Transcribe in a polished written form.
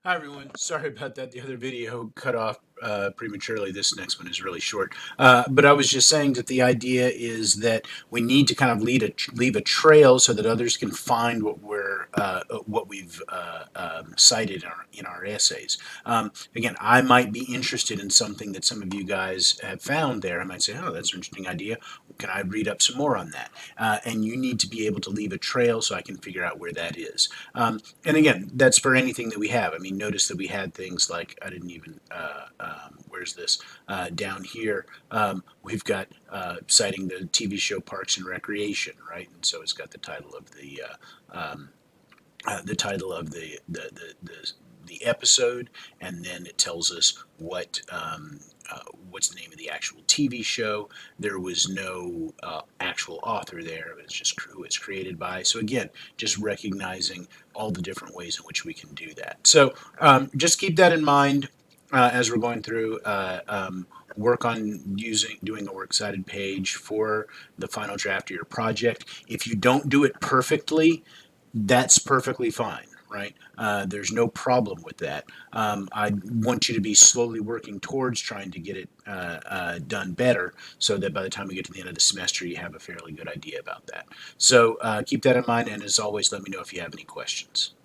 Hi everyone. Sorry about that. The other video cut off prematurely. This next one is really short. But I was just saying that the idea is that we need to kind of leave a trail so that others can find what we've cited in our essays. Again, I might be interested in something that some of you guys have found there. I might say, "Oh, that's an interesting idea. Can I read up some more on that?" And you need to be able to leave a trail so I can figure out where that is. And again, that's for anything that we have. I mean, notice that we had things like, I didn't even, where's this? Down here, we've got citing the TV show Parks and Recreation, right? And so it's got the title of the title of the episode, and then it tells us what's the name of the actual TV show. There was no actual author there. It was just who it's created by. So again, just recognizing all the different ways in which we can do that. So just keep that in mind as we're going through. Work on doing a works cited page for the final draft of your project. If you don't do it perfectly, that's perfectly fine, right? There's no problem with that. I want you to be slowly working towards trying to get it done better so that by the time we get to the end of the semester, you have a fairly good idea about that. So keep that in mind, and as always, let me know if you have any questions.